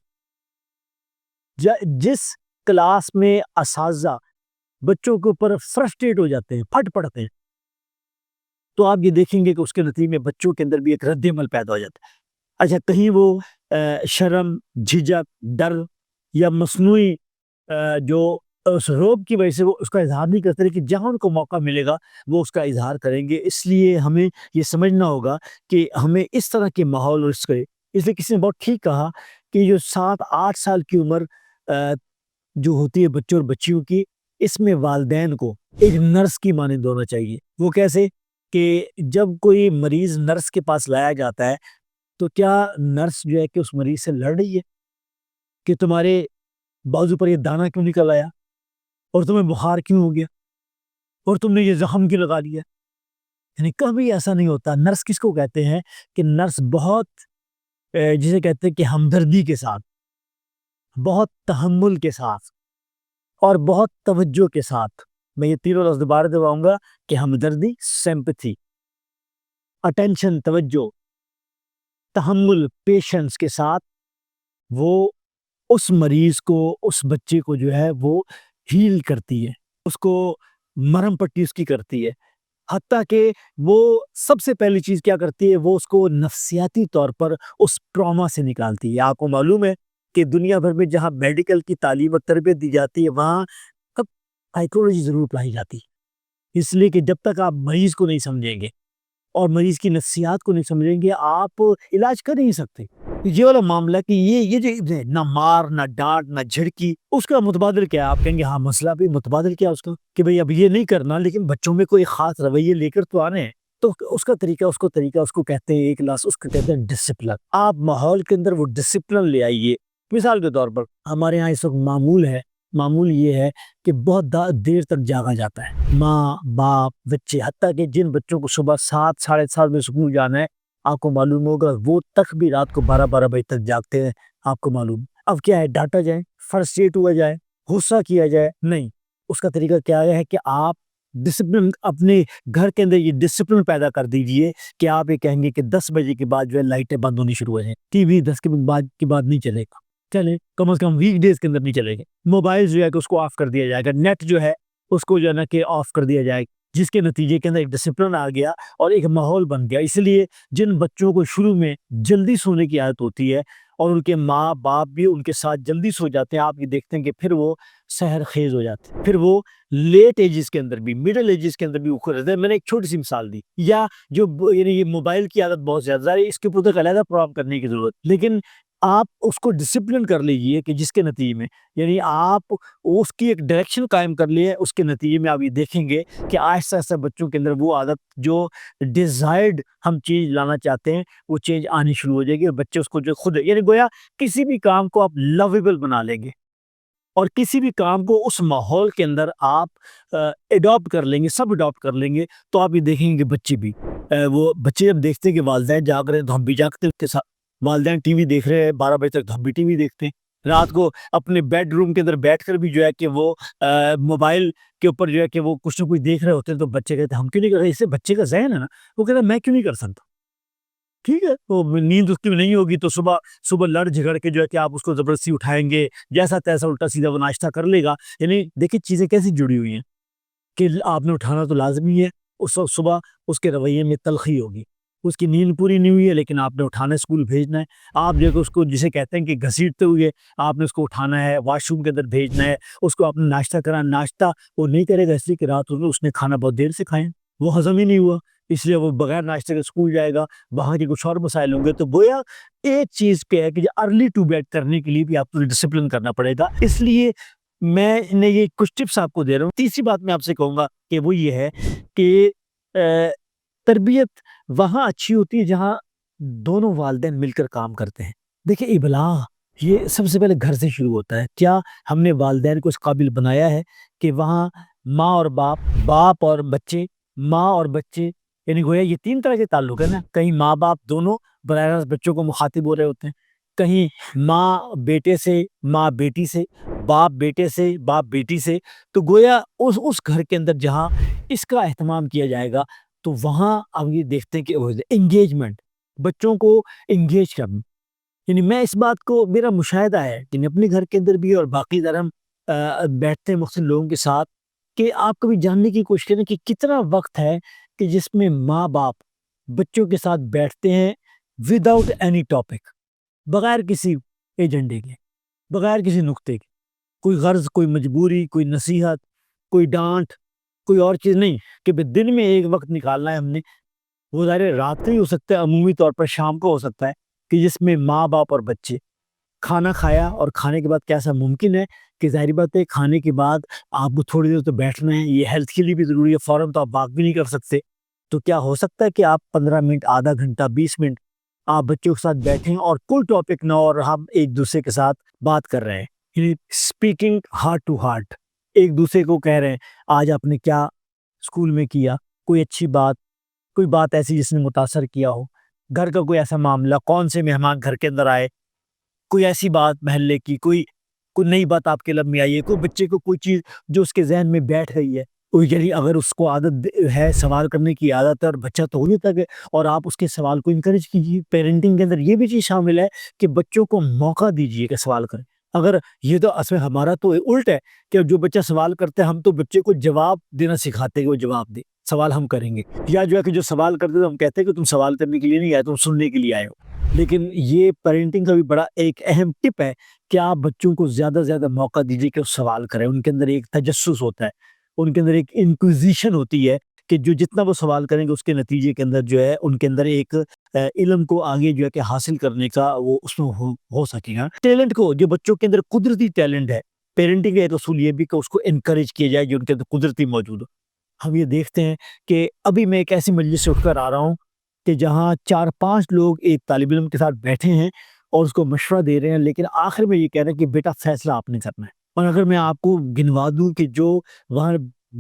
جس کلاس میں اساتذہ بچوں کے اوپر فرسٹریٹ ہو جاتے ہیں، پھٹ پڑتے ہیں، تو آپ یہ دیکھیں گے کہ اس کے نتیجے میں بچوں کے اندر بھی ایک رد عمل پیدا ہو جاتا ہے۔ اچھا، کہیں وہ شرم، جھجک، ڈر یا مصنوعی جو اس روب کی وجہ سے وہ اس کا اظہار نہیں کرتے، کہ جہاں ان کو موقع ملے گا وہ اس کا اظہار کریں گے۔ اس لیے ہمیں یہ سمجھنا ہوگا کہ ہمیں اس طرح کے ماحول، اس لیے کسی نے بہت ٹھیک کہا کہ جو 7-8 سال کی عمر جو ہوتی ہے بچوں اور بچیوں کی، اس میں والدین کو ایک نرس کی مانند ہونا چاہیے۔ وہ کیسے؟ کہ جب کوئی مریض نرس کے پاس لایا جاتا ہے تو کیا نرس جو ہے کہ اس مریض سے لڑ رہی ہے کہ تمہارے بازو پر یہ دانہ کیوں نکل آیا، اور تمہیں بخار کیوں ہو گیا، اور تم نے یہ زخم کیوں لگا لیا؟ یعنی کبھی ایسا نہیں ہوتا۔ نرس کس کو کہتے ہیں؟ کہ نرس بہت جسے کہتے ہیں کہ ہمدردی کے ساتھ، بہت تحمل کے ساتھ اور بہت توجہ کے ساتھ، میں یہ تینوں لفظ دوبارہ دباؤں گا کہ ہمدردی، سمپتھی، اٹینشن، توجہ، تحمل، پیشنس کے ساتھ وہ اس مریض کو، اس بچے کو جو ہے وہ ہیل کرتی ہے، اس کو مرہم پٹی اس کی کرتی ہے۔ حتیٰ کہ وہ سب سے پہلی چیز کیا کرتی ہے، وہ اس کو نفسیاتی طور پر اس ٹراما سے نکالتی ہے۔ آپ کو معلوم ہے کہ دنیا بھر میں جہاں میڈیکل کی تعلیم اور تربیت دی جاتی ہے، وہاں سائیکولوجی ضرور پڑھائی جاتی ہے، اس لیے کہ جب تک آپ مریض کو نہیں سمجھیں گے اور مریض کی نفسیات کو نہیں سمجھیں گے، آپ علاج کر نہیں سکتے۔ یہ والا معاملہ کہ یہ جو نہ مار، نہ ڈانٹ، نہ جھڑکی، اس کا متبادل کیا ہے؟ آپ کہیں گے ہاں مسئلہ بھی متبادل کیا اس کا، کہ بھئی اب یہ نہیں کرنا، لیکن بچوں میں کوئی خاص رویے لے کر تو آنے ہیں، تو اس کا طریقہ، اس کو کہتے ہیں ایک کلاس، اس کو کہتے ہیں ڈسپلن۔ آپ ماحول کے اندر وہ ڈسپلن لے آئیے۔ مثال کے طور پر ہمارے ہاں اس وقت معمول یہ ہے کہ بہت دیر تک جاگا جاتا ہے، ماں باپ بچے، حتیٰ کہ جن بچوں کو صبح 7-7:30 بجے سکول جانا ہے، آپ کو معلوم ہوگا وہ تک بھی رات کو 12 بجے تک جاگتے ہیں۔ آپ کو معلوم اب کیا ہے؟ ڈانٹا جائے، فرسٹریٹ ہوا جائے، غصہ کیا جائے؟ نہیں، اس کا طریقہ کیا ہے کہ آپ ڈسپلن اپنے گھر کے اندر یہ ڈسپلن پیدا کر دیجئے کہ آپ یہ کہیں گے کہ 10 بجے کے بعد جو ہے لائٹیں بند ہونی شروع ہو جائیں، ٹی وی 10 کے بعد نہیں چلے گا، چلے کم از کم ویک ڈیز کے اندر نہیں چلے گا، موبائل جو ہے کہ اس کو آف کر دیا جائے گا، نیٹ جو ہے اس کو جو ہے نا کہ آف کر دیا جائے گا، جس کے نتیجے کے اندر ایک ڈسپلن آ گیا اور ایک ماحول بن گیا۔ اس لیے جن بچوں کو شروع میں جلدی سونے کی عادت ہوتی ہے اور ان کے ماں باپ بھی ان کے ساتھ جلدی سو جاتے ہیں، آپ یہ دیکھتے ہیں کہ پھر وہ سحر خیز ہو جاتے ہیں، پھر وہ لیٹ ایجز کے اندر بھی، مڈل ایجز کے اندر بھی اکھڑ رہتے ہیں۔ میں نے ایک چھوٹی سی مثال دی، یا جو یعنی یہ موبائل کی عادت بہت زیادہ ہے، اس کے اوپر علیحدہ پروگرام کرنے کی ضرورت، لیکن آپ اس کو ڈسپلن کر لیجئے کہ جس کے نتیجے میں یعنی آپ اس کی ایک ڈائریکشن قائم کر لیے، اس کے نتیجے میں آپ یہ دیکھیں گے کہ آہستہ آہستہ بچوں کے اندر وہ عادت جو ڈیزائرڈ ہم چیز لانا چاہتے ہیں وہ چیز آنی شروع ہو جائے گی، اور بچے اس کو جو خود یعنی گویا کسی بھی کام کو آپ لویبل بنا لیں گے، اور کسی بھی کام کو اس ماحول کے اندر آپ ایڈاپٹ کر لیں گے، سب ایڈاپٹ کر لیں گے، تو آپ یہ دیکھیں گے بچے بھی وہ بچے جب دیکھتے ہیں کہ والدین جاگ رہے ہیں تو ہم بھی جاگتے ہیں اس کے ساتھ، والدین ٹی وی دیکھ رہے ہیں 12 بجے تک تو ہم بھی ٹی وی دیکھتے ہیں، رات کو اپنے بیڈ روم کے اندر بیٹھ کر بھی جو ہے کہ وہ موبائل کے اوپر جو ہے کہ وہ کچھ نہ کچھ دیکھ رہے ہوتے ہیں، تو بچے کہتے ہیں ہم کیوں نہیں کر رہے؟ اس سے بچے کا ذہن ہے نا، وہ کہتا ہے میں کیوں نہیں کر سکتا، ٹھیک ہے، وہ نیند اس کی نہیں ہوگی تو صبح لڑ جھگڑ کے جو ہے کہ آپ اس کو زبردستی اٹھائیں گے، جیسا تیسا الٹا سیدھا وہ ناشتہ کر لے گا۔ یعنی دیکھیں چیزیں کیسی جڑی ہوئی ہیں کہ آپ نے اٹھانا تو لازمی ہے، اس وقت صبح اس کے رویے میں تلخی ہوگی، اس کی نیند پوری نہیں ہوئی ہے لیکن آپ نے اٹھانا ہے، اسکول بھیجنا ہے، آپ جو ہے کہ اس کو جسے کہتے ہیں کہ گھسیٹتے ہوئے آپ نے اس کو اٹھانا ہے، واش روم کے اندر بھیجنا ہے، اس کو آپ نے ناشتہ کرانا، ناشتہ وہ نہیں کرے گا اس لیے کہ رات میں اس نے کھانا بہت دیر سے کھایا، وہ ہضم ہی نہیں ہوا، اس لیے وہ بغیر ناشتے کے اسکول جائے گا، وہاں کے کچھ اور مسائل ہوں گے۔ تو گویا ایک چیز کیا ہے کہ ارلی ٹو بیڈ کرنے کے لیے بھی آپ کو ڈسپلن کرنا پڑے گا۔ اس لیے میں نے یہ کچھ ٹپس آپ کو دے رہا ہوں۔ تیسری بات میں آپ سے کہوں گا کہ وہ یہ ہے کہ تربیت وہاں اچھی ہوتی ہے جہاں دونوں والدین مل کر کام کرتے ہیں۔ دیکھیں ابلاغ یہ سب سے پہلے گھر سے شروع ہوتا ہے۔ کیا ہم نے والدین کو اس قابل بنایا ہے کہ وہاں ماں اور باپ اور بچے، ماں اور بچے، یعنی گویا یہ 3 طرح کے تعلق ہے نا، کہیں ماں باپ دونوں براہ راست بچوں کو مخاطب ہو رہے ہوتے ہیں، کہیں ماں بیٹے سے، ماں بیٹی سے، باپ بیٹے سے، باپ بیٹی سے، تو گویا اس گھر کے اندر جہاں اس کا اہتمام کیا جائے گا تو وہاں اب یہ دیکھتے ہیں کہ انگیجمنٹ، بچوں کو انگیج کرنا. یعنی میں اس بات کو، میرا مشاہدہ ہے کہ اپنے گھر کے اندر بھی اور باقی ادھر ہم بیٹھتے ہیں مختلف لوگوں کے ساتھ، کہ آپ کبھی جاننے کی کوشش کریں کہ کتنا وقت ہے کہ جس میں ماں باپ بچوں کے ساتھ بیٹھتے ہیں وداؤٹ اینی ٹاپک، بغیر کسی ایجنڈے کے، بغیر کسی نقطے کے، کوئی غرض، کوئی مجبوری، کوئی نصیحت، کوئی ڈانٹ، کوئی اور چیز نہیں، کہ دن میں ایک وقت نکالنا ہے ہم نے. وہ ظاہر رات کو ہی ہو سکتا ہے، عمومی طور پر شام کو ہو سکتا ہے، کہ جس میں ماں باپ اور بچے کھانا کھایا، اور کھانے کے بعد کیسا ممکن ہے کہ ظاہری بات ہے کھانے کے بعد آپ کو تھوڑی دیر تو بیٹھنا ہے، یہ ہیلتھ کے لیے بھی ضروری ہے، فوراً تو آپ بات بھی نہیں کر سکتے. تو کیا ہو سکتا ہے کہ آپ 15 منٹ، آدھا گھنٹہ، 20 منٹ آپ بچوں کے ساتھ بیٹھیں اور کوئی ٹاپک نہ ہو اور ہم ایک دوسرے کے ساتھ بات کر رہے ہیں، یعنی اسپیکنگ ہارٹ ٹو ہارٹ، ایک دوسرے کو کہہ رہے ہیں آج آپ نے کیا اسکول میں کیا، کوئی اچھی بات، کوئی بات ایسی جس نے متاثر کیا ہو، گھر کا کوئی ایسا معاملہ، کون سے مہمان گھر کے اندر آئے، کوئی ایسی بات محلے کی، کوئی کوئی نئی بات آپ کے لب میں آئی ہے، کوئی بچے کو کوئی چیز جو اس کے ذہن میں بیٹھ گئی ہے. یعنی اگر اس کو عادت ہے، سوال کرنے کی عادت ہے، اور بچہ تو ہونے تک ہے، اور آپ اس کے سوال کو انکریج کیجیے. پیرنٹنگ کے اندر یہ بھی چیز شامل ہے کہ بچوں کو موقع دیجیے کہ سوال کریں. اگر یہ تو اصل میں ہمارا تو الٹ ہے کہ جو بچہ سوال کرتے ہیں ہم تو بچے کو جواب دینا سکھاتے ہیں کہ وہ جواب دے، سوال ہم کریں گے، یا جو ہے کہ جو سوال کرتے تو ہم کہتے ہیں کہ تم سوال کرنے کے لیے نہیں آئے، تم سننے کے لیے آئے ہو. لیکن یہ پیرنٹنگ کا بھی بڑا ایک اہم ٹپ ہے کہ آپ بچوں کو زیادہ سے زیادہ موقع دیجیے کہ وہ سوال کریں. ان کے اندر ایک تجسس ہوتا ہے، ان کے اندر ایک انکویزیشن ہوتی ہے کہ جو جتنا وہ سوال کریں گے اس کے نتیجے کے اندر جو ہے ان کے اندر ایک علم کو آگے جو ہے کہ حاصل کرنے کا وہ اس میں ہو سکے گا. ٹیلنٹ کو، جو بچوں کے اندر قدرتی ٹیلنٹ ہے، پیرنٹنگ کا ایک اصول یہ بھی کہ اس کو انکریج کیا جائے جو ان کے اندر قدرتی موجود ہو. ہم یہ دیکھتے ہیں کہ ابھی میں ایک ایسی مجلس سے اٹھ کر آ رہا ہوں کہ جہاں 4-5 لوگ ایک طالب علم کے ساتھ بیٹھے ہیں اور اس کو مشورہ دے رہے ہیں، لیکن آخر میں یہ کہہ رہے ہیں کہ بیٹا فیصلہ آپ نے کرنا ہے. اور اگر میں آپ کو گنوا دوں کہ جو وہاں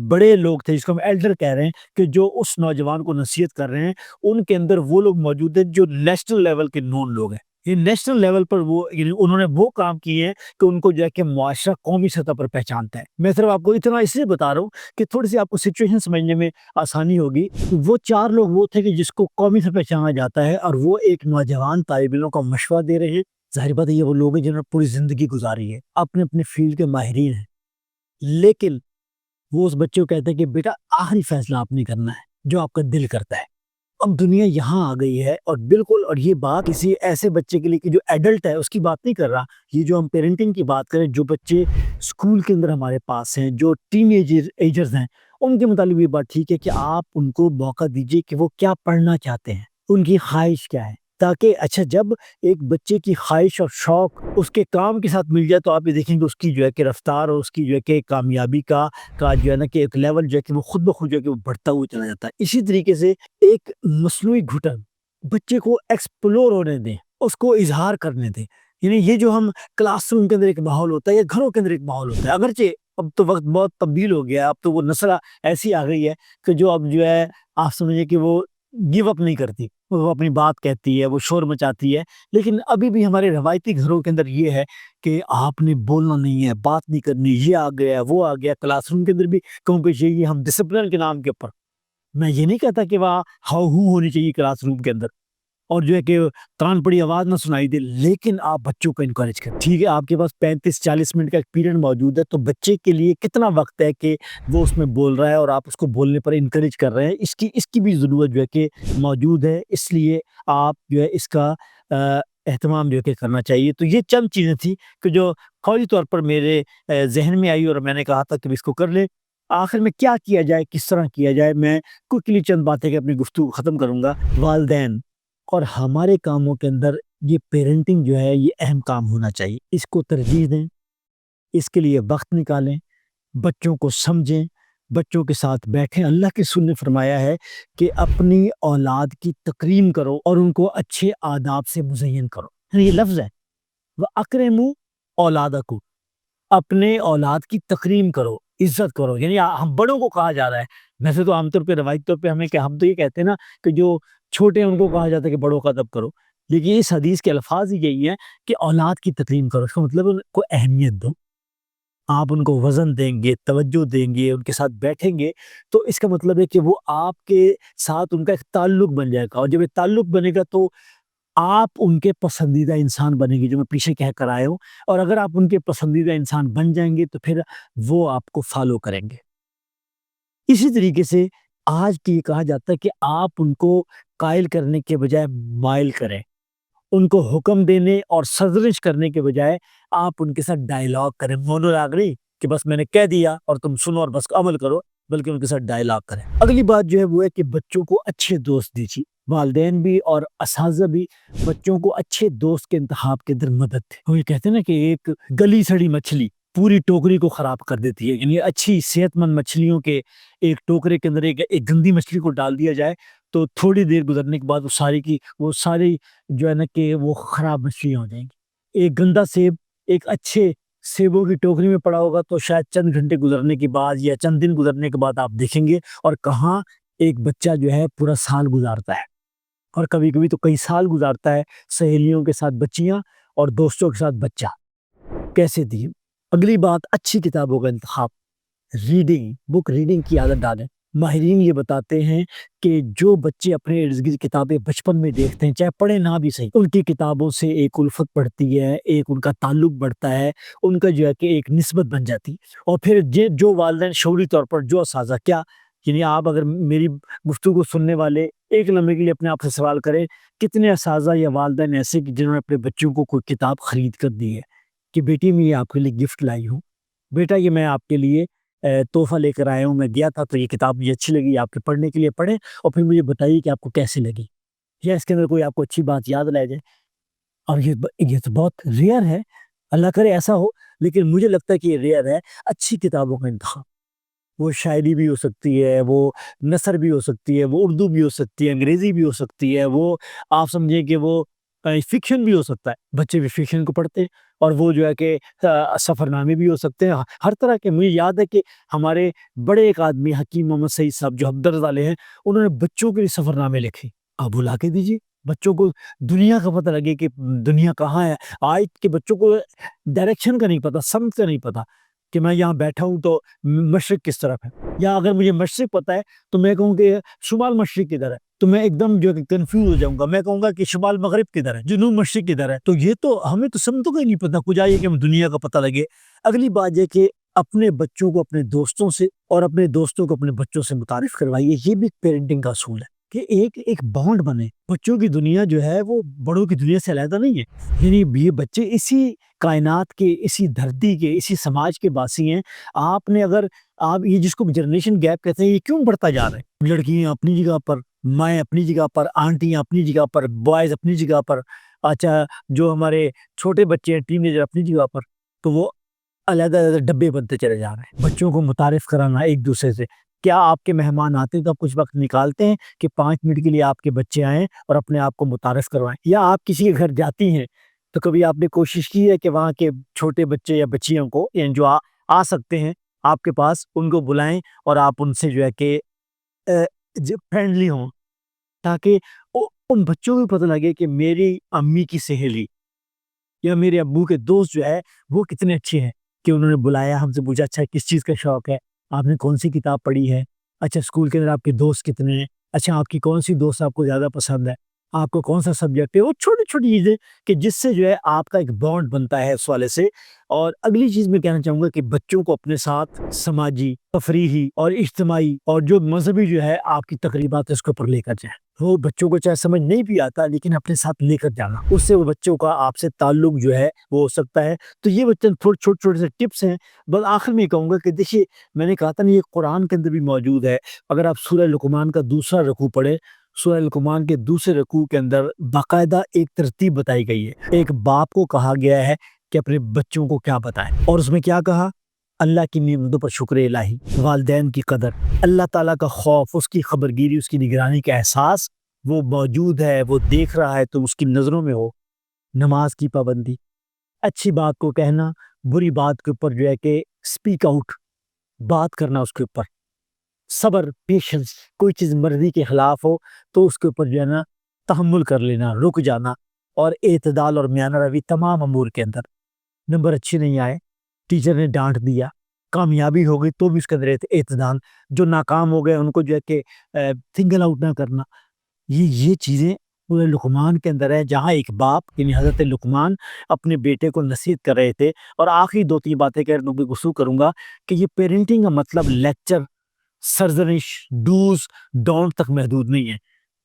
بڑے لوگ تھے جس کو ہم ایلڈر کہہ رہے ہیں، کہ جو اس نوجوان کو نصیحت کر رہے ہیں، ان کے اندر وہ لوگ موجود ہیں جو نیشنل لیول کے نون لوگ ہیں. یہ نیشنل لیول پر وہ، یعنی انہوں نے وہ کام کیے ہیں کہ ان کو جو ہے کہ معاشرہ قومی سطح پر پہچانتا ہے. میں صرف آپ کو اتنا اس لیے بتا رہا ہوں کہ تھوڑی سی آپ کو سچویشن سمجھنے میں آسانی ہوگی. وہ 4 لوگ وہ تھے کہ جس کو قومی سے پہچانا جاتا ہے، اور وہ ایک نوجوان طالب علم کو مشورہ دے رہے ہیں. ظاہر بات ہے یہ وہ لوگ ہیں جنہوں نے پوری زندگی گزاری ہے، اپنے اپنے فیلڈ کے ماہرین ہیں، لیکن وہ اس بچے کو کہتے ہیں کہ بیٹا آخری فیصلہ آپ نے کرنا ہے جو آپ کا دل کرتا ہے. اب دنیا یہاں آ گئی ہے، اور بالکل، اور یہ بات کسی ایسے بچے کے لیے کہ جو ایڈلٹ ہے اس کی بات نہیں کر رہا، یہ جو ہم پیرنٹنگ کی بات کریں، جو بچے اسکول کے اندر ہمارے پاس ہیں، جو ٹین ایجرز ہیں، ان کے متعلق یہ بات ٹھیک ہے کہ آپ ان کو موقع دیجیے کہ وہ کیا پڑھنا چاہتے ہیں، ان کی خواہش کیا ہے، تاکہ اچھا جب ایک بچے کی خواہش اور شوق اس کے کام کے ساتھ مل جائے تو آپ یہ دیکھیں گے اس کی جو ہے کہ رفتار اور اس کی جو ہے کہ کامیابی کا جو ہے نا کہ ایک لیول جو ہے کہ وہ خود بخود جو ہے کہ وہ بڑھتا ہوا چلا جاتا ہے. اسی طریقے سے ایک مصنوعی گھٹن بچے کو ایکسپلور ہونے دیں، اس کو اظہار کرنے دیں. یعنی یہ جو ہم کلاس روم کے اندر ایک ماحول ہوتا ہے یا گھروں کے اندر ایک ماحول ہوتا ہے، اگرچہ اب تو وقت بہت تبدیل ہو گیا ہے، اب تو وہ نسل ایسی آ گئی ہے کہ جو اب جو ہے آپ سمجھے کہ وہ گیو اپ نہیں کرتی، وہ اپنی بات کہتی ہے، وہ شور مچاتی ہے. لیکن ابھی بھی ہمارے روایتی گھروں کے اندر یہ ہے کہ آپ نے بولنا نہیں ہے، بات نہیں کرنی، یہ آ گیا وہ آ گیا. کلاس روم کے اندر بھی کہوں پہ یہ ہم ڈسپلن کے نام کے اوپر، میں یہ نہیں کہتا کہ وہاں ہاؤ ہو ہونی چاہیے کلاس روم کے اندر، اور جو ہے کہ کان پڑی آواز نہ سنائی دے، لیکن آپ بچوں کو انکریج کریں. ٹھیک ہے، آپ کے پاس 35-40 منٹ کا ایک پیریڈ موجود ہے، تو بچے کے لیے کتنا وقت ہے کہ وہ اس میں بول رہا ہے اور آپ اس کو بولنے پر انکریج کر رہے ہیں، اس کی بھی ضرورت جو ہے کہ موجود ہے. اس لیے آپ جو ہے اس کا اہتمام جو ہے کہ کرنا چاہیے. تو یہ چند چیزیں تھیں کہ جو فوری طور پر میرے ذہن میں آئی اور میں نے کہا تھا کہ اس کو کر لیں. آخر میں کیا کیا جائے، کس طرح کیا جائے، میں کوئکلی چند باتیں کہ اپنی گفتگو ختم کروں گا. والدین اور ہمارے کاموں کے اندر یہ پیرنٹنگ جو ہے یہ اہم کام ہونا چاہیے. اس کو ترجیح دیں، اس کے لیے وقت نکالیں، بچوں کو سمجھیں، بچوں کے ساتھ بیٹھیں. اللہ کے رسول نے فرمایا ہے کہ اپنی اولاد کی تکریم کرو اور ان کو اچھے آداب سے مزین کرو. یہ لفظ ہے، وَأَكْرِمُوا أَوْلَادَكُمْ، اپنے اولاد کی تکریم کرو، عزت کرو. یعنی ہم بڑوں کو کہا جا رہا ہے. ویسے تو عام طور پہ روایتی طور پہ ہم تو یہ کہتے ہیں نا کہ جو چھوٹے ہیں ان کو کہا جاتا ہے کہ بڑوں کا ادب کرو، لیکن اس حدیث کے الفاظ ہی یہی ہیں کہ اولاد کی تکریم کرو. اس کا مطلب ان کو اہمیت دو. آپ ان کو وزن دیں گے، توجہ دیں گے، ان کے ساتھ بیٹھیں گے، تو اس کا مطلب ہے کہ وہ آپ کے ساتھ ان کا ایک تعلق بن جائے گا، اور جب یہ تعلق بنے گا تو آپ ان کے پسندیدہ انسان بنیں گے، جو میں پیچھے کہہ کر آیا ہوں، اور اگر آپ ان کے پسندیدہ انسان بن جائیں گے تو پھر وہ آپ کو فالو کریں گے۔ اسی طریقے سے آج کی یہ کہا جاتا ہے کہ آپ ان کو قائل کرنے کے بجائے مائل کریں، ان کو حکم دینے اور سرزنش کرنے کے بجائے آپ ان کے ساتھ ڈائیلاگ کریں، مونولاگ نہیں کہ بس میں نے کہہ دیا اور تم سنو اور بس عمل کرو، بلکہ ان کے ساتھ ڈائیلاگ کریں۔ اگلی بات جو ہے وہ ہے کہ بچوں کو اچھے دوست دیجیے، والدین بھی اور اساتذہ بھی بچوں کو اچھے دوست کے انتخاب کے اندر مدد دیں۔ وہ یہ کہتے ہیں نا کہ ایک گلی سڑی مچھلی پوری ٹوکری کو خراب کر دیتی ہے، یعنی اچھی صحت مند مچھلیوں کے ایک ٹوکرے کے اندر ایک گندی مچھلی کو ڈال دیا جائے تو تھوڑی دیر گزرنے کے بعد وہ ساری جو ہے نا کہ وہ خراب مچھلیاں ہو جائیں گی۔ ایک گندا سیب ایک اچھے سیبوں کی ٹوکری میں پڑا ہوگا تو شاید چند گھنٹے گزرنے کے بعد یا چند دن گزرنے کے بعد آپ دیکھیں گے، اور کہاں ایک بچہ جو ہے پورا سال گزارتا ہے، اور کبھی کبھی تو کئی سال گزارتا ہے سہیلیوں کے ساتھ بچیاں اور دوستوں کے ساتھ بچہ کیسے دی۔ اگلی بات اچھی کتابوں کا انتخاب، بک ریڈنگ کی عادت ڈالیں۔ ماہرین یہ بتاتے ہیں کہ جو بچے اپنے ارد گرد کتابیں بچپن میں دیکھتے ہیں، چاہے پڑھے نہ بھی صحیح، ان کی کتابوں سے ایک الفت بڑھتی ہے، ایک ان کا تعلق بڑھتا ہے، ان کا جو ہے کہ ایک نسبت بن جاتی، اور پھر جو والدین شعوری طور پر جو اساتذہ کیا، یعنی آپ اگر میری گفتگو سننے والے ایک لمحے کے لیے اپنے آپ سے سوال کریں، کتنے اساتذہ یا والدین ایسے کہ جنہوں نے اپنے بچوں کو کوئی کتاب خرید کر دی ہے کہ بیٹی میں یہ آپ کے لیے گفٹ لائی ہوں، بیٹا یہ میں آپ کے لیے تحفہ لے کر آیا ہوں، میں گیا تھا تو یہ کتاب مجھے اچھی لگی، آپ کے پڑھنے کے لیے پڑھیں اور پھر مجھے بتائیے کہ آپ کو کیسی لگی، یا اس کے اندر کوئی آپ کو اچھی بات یاد لائے جائے۔ اور یہ تو بہت ریئر ہے، اللہ کرے ایسا ہو، لیکن مجھے لگتا ہے کہ یہ ریئر ہے۔ اچھی کتابوں کا انتخاب، وہ شاعری بھی ہو سکتی ہے، وہ نثر بھی ہو سکتی ہے، وہ اردو بھی ہو سکتی ہے، انگریزی بھی ہو سکتی ہے، وہ آپ سمجھیں کہ وہ فکشن بھی ہو سکتا ہے، بچے بھی فکشن کو پڑھتے ہیں، اور وہ جو ہے کہ سفر نامے بھی ہو سکتے ہیں، ہر طرح کے۔ مجھے یاد ہے کہ ہمارے بڑے ایک آدمی حکیم محمد سعید صاحب جو حمدرد والے ہیں، انہوں نے بچوں کے لیے سفر نامے لکھے، آپ بلا کے دیجیے بچوں کو دنیا کا پتہ لگے کہ دنیا کہاں ہے۔ آج کے بچوں کو ڈائریکشن کا نہیں پتا، سمت کا نہیں پتا کہ میں یہاں بیٹھا ہوں تو مشرق کس طرف ہے، یا اگر مجھے مشرق پتا ہے تو میں کہوں کہ شمال مشرق کدھر ہے تو میں ایک دم جو کنفیوز ہو جاؤں گا، میں کہوں گا کہ شمال مغرب کدھر ہے، جنوب مشرق کدھر ہے، تو یہ تو ہمیں تو سمتوں کا ہی نہیں پتا، کچھ آئیے کہ ہم دنیا کا پتہ لگے۔ اگلی بات یہ کہ اپنے بچوں کو اپنے دوستوں سے اور اپنے دوستوں کو اپنے بچوں سے متعارف کروائیے، یہ بھی پیرنٹنگ کا اصول ہے کہ ایک بانڈ بنے۔ بچوں کی دنیا جو ہے وہ بڑوں کی دنیا سے علیحدہ نہیں ہے، یعنی یہ بچے اسی کائنات کے، اسی دھرتی کے، اسی سماج کے باسی ہیں۔ آپ نے اگر آپ یہ جس کو جنریشن گیپ کہتے ہیں، یہ کیوں بڑھتا جا رہا ہے؟ لڑکیاں اپنی جگہ پر، مائیں اپنی جگہ پر، آنٹیاں اپنی جگہ پر، بوائز اپنی جگہ پر، اچھا جو ہمارے چھوٹے بچے ہیں ٹین ایجر اپنی جگہ پر، تو وہ علیحدہ علیحدہ ڈبے بنتے چلے جا رہے ہیں۔ بچوں کو متعارف کرانا ایک دوسرے سے، کیا آپ کے مہمان آتے ہیں تو آپ کچھ وقت نکالتے ہیں کہ 5 منٹ کے لیے آپ کے بچے آئیں اور اپنے آپ کو متعارف کروائیں، یا آپ کسی کے گھر جاتی ہیں تو کبھی آپ نے کوشش کی ہے کہ وہاں کے چھوٹے بچے یا بچیوں کو، یعنی جو آ سکتے ہیں آپ کے پاس، ان کو بلائیں اور آپ ان سے جو ہے کہ فرینڈلی ہوں، تاکہ ان بچوں کو پتہ لگے کہ میری امی کی سہیلی یا میرے ابو کے دوست جو ہے وہ کتنے اچھے ہیں، کہ انہوں نے بلایا، ہم سے پوچھا اچھا کس چیز کا شوق ہے، آپ نے کون سی کتاب پڑھی ہے، اچھا اسکول کے اندر آپ کے دوست کتنے ہیں، اچھا آپ کی کون سی دوست آپ کو زیادہ پسند ہے، آپ کو کون سا سبجیکٹ ہے، وہ چھوٹی چھوٹی چیزیں کہ جس سے جو ہے آپ کا ایک بانڈ بنتا ہے اس والے سے۔ اور اگلی چیز میں کہنا چاہوں گا کہ بچوں کو اپنے ساتھ سماجی، تفریحی اور اجتماعی اور جو مذہبی جو ہے آپ کی تقریبات اس کے اوپر لے کر جائیں۔ وہ بچوں کو چاہے سمجھ نہیں بھی آتا لیکن اپنے ساتھ لے کر جانا، اس سے وہ بچوں کا آپ سے تعلق جو ہے وہ ہو سکتا ہے۔ تو یہ بچے چھوٹے چھوٹے سے ٹپس ہیں۔ بس آخر میں کہوں گا کہ دیکھیے، میں نے کہا تھا نا، یہ قرآن کے اندر بھی موجود ہے۔ اگر آپ سورہ لقمان کا دوسرا رکوع پڑھیں، سورہ لقمان کے دوسرے رکوع کے اندر باقاعدہ ایک ترتیب بتائی گئی ہے۔ ایک باپ کو کہا گیا ہے کہ اپنے بچوں کو کیا بتائیں، اور اس میں کیا کہا؟ اللہ کی نعمتوں پر شکر الہی، والدین کی قدر، اللہ تعالیٰ کا خوف، اس کی خبرگیری، اس کی نگرانی کا احساس، وہ موجود ہے، وہ دیکھ رہا ہے، تم اس کی نظروں میں ہو، نماز کی پابندی، اچھی بات کو کہنا، بری بات کے اوپر جو ہے کہ سپیک آؤٹ، بات کرنا اس کے اوپر، صبر، پیشنس، کوئی چیز مرضی کے خلاف ہو تو اس کے اوپر جو ہے نا تحمل کر لینا، رک جانا، اور اعتدال اور میانہ روی تمام امور کے اندر۔ نمبر اچھی نہیں آئے ٹیچر نے ڈانٹ دیا، کامیابی ہو گئی تو بھی اس کے اندر اعتدال، جو ناکام ہو گئے ان کو جو ہے کہ سنگل آؤٹ نہ کرنا، یہ چیزیں پورے لقمان کے اندر ہے، جہاں ایک باپ یعنی حضرت لقمان اپنے بیٹے کو نصیحت کر رہے تھے۔ اور آخری 2-3 باتیں کہہ رہے گفتگو کروں گا کہ یہ پیرنٹنگ کا مطلب لیکچر، سرزنش، ڈوز ڈونٹ تک محدود نہیں ہے،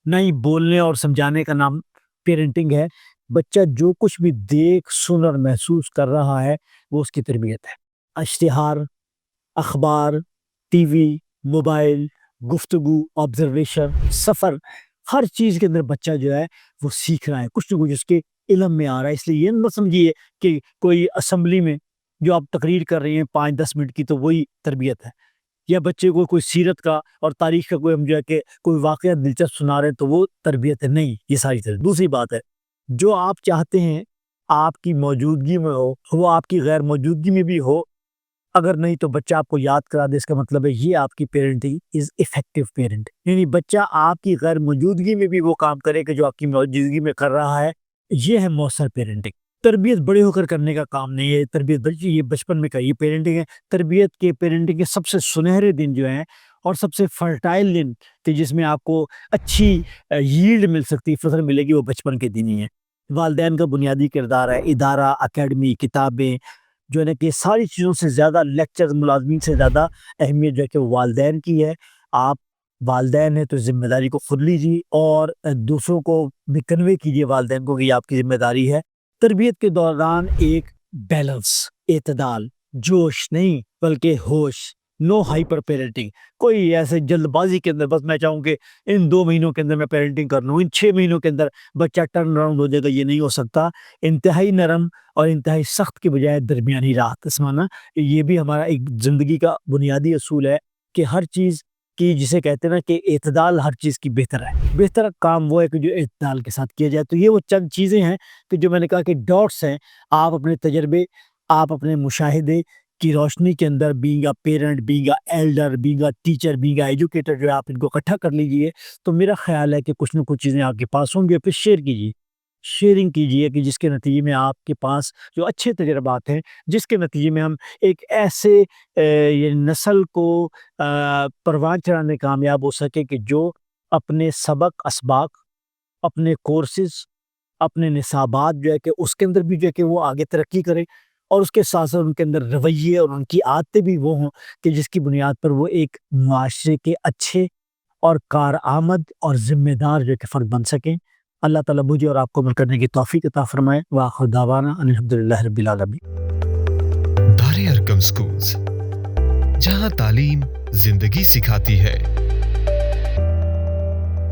نہ ہی بولنے اور سمجھانے کا نام پیرنٹنگ ہے۔ بچہ جو کچھ بھی دیکھ سن اور محسوس کر رہا ہے وہ اس کی تربیت ہے۔ اشتہار، اخبار، ٹی وی، موبائل، گفتگو، آبزرویشن، سفر، ہر چیز کے اندر بچہ جو ہے وہ سیکھ رہا ہے، کچھ نہ کچھ اس کے علم میں آ رہا ہے۔ اس لیے یہ نہ سمجھیے کہ کوئی اسمبلی میں جو آپ تقریر کر رہے ہیں 5-10 منٹ کی تو وہی تربیت ہے، یا بچے کو کوئی سیرت کا اور تاریخ کا کوئی ہم جو ہے کہ کوئی واقعہ دلچسپ سنا رہے ہیں تو وہ تربیت ہے، نہیں، یہ ساری تربیت۔ دوسری بات ہے، جو آپ چاہتے ہیں آپ کی موجودگی میں ہو وہ آپ کی غیر موجودگی میں بھی ہو، اگر نہیں تو بچہ آپ کو یاد کرا دے، اس کا مطلب ہے یہ آپ کی پیرنٹنگ از افیکٹو پیرنٹ، یعنی بچہ آپ کی غیر موجودگی میں بھی وہ کام کرے کہ جو آپ کی موجودگی میں کر رہا ہے، یہ ہے مؤثر پیرنٹنگ۔ تربیت بڑے ہو کر کرنے کا کام نہیں ہے، تربیت یہ بچپن میں کا یہ پیرنٹنگ ہے۔ تربیت کے پیرنٹنگ کے سب سے سنہرے دن جو ہیں اور سب سے فرٹائل دن کہ جس میں آپ کو اچھی ییلڈ مل سکتی، فصل ملے گی، وہ بچپن کے دن ہی ہیں۔ والدین کا بنیادی کردار ہے، ادارہ، اکیڈمی، کتابیں، جو ہے نا کہ ساری چیزوں سے زیادہ لیکچر، ملازمین سے زیادہ اہمیت جو ہے کہ والدین کی ہے۔ آپ والدین ہیں تو ذمہ داری کو خود لیجیے اور دوسروں کو بھی کنوے کیجیے والدین کو کہ یہ آپ کی ذمہ داری ہے۔ تربیت کے دوران ایک بیلنس، اعتدال، جوش نہیں بلکہ ہوش، نو ہائپر پیرنٹنگ، کوئی ایسے جلد بازی کے اندر بس میں چاہوں کہ ان 2 مہینوں کے اندر میں پیرنٹنگ کر لوں، ان 6 مہینوں کے اندر بچہ ٹرن اراؤنڈ ہو جائے گا، یہ نہیں ہو سکتا۔ انتہائی نرم اور انتہائی سخت کے بجائے درمیانی راہ سمانا، یہ بھی ہمارا ایک زندگی کا بنیادی اصول ہے کہ ہر چیز کی، جسے کہتے ہیں نا کہ اعتدال ہر چیز کی بہتر ہے۔ بہتر کام وہ ہے کہ جو اعتدال کے ساتھ کیا جائے۔ تو یہ وہ چند چیزیں ہیں کہ جو میں نے کہا کہ ڈاٹس ہیں، آپ اپنے تجربے، آپ اپنے مشاہدے کی روشنی کے اندر being a parent, being a elder, being a teacher, being a educator, جو ہے آپ ان کو اکٹھا کر لیجئے تو میرا خیال ہے کہ کچھ نہ کچھ چیزیں آپ کے پاس ہوں گی، پھر شیئر کیجیے، شیئرنگ کیجیے کہ جس کے نتیجے میں آپ کے پاس جو اچھے تجربات ہیں، جس کے نتیجے میں ہم ایک ایسے یہ نسل کو پروان چڑھانے کامیاب ہو سکے کہ جو اپنے سبق اسباق، اپنے کورسز، اپنے نصابات جو ہے کہ اس کے اندر بھی جو ہے کہ وہ آگے ترقی کرے، اور اس کے ساتھ ساتھ ان کے اندر رویے اور ان کی عادتیں بھی وہ ہوں کہ جس کی بنیاد پر وہ ایک معاشرے کے اچھے اور کارآمد اور ذمہ دار جو ہے کہ فرد بن سکیں۔ اللہ تعالیٰ مجھے اور آپ کو عمل کرنے کی توفیق عطا فرمائے۔ وآخر دعوانا ان الحمدللہ رب العالمین۔ دار ارقم اسکولز، جہاں تعلیم زندگی سکھاتی ہے۔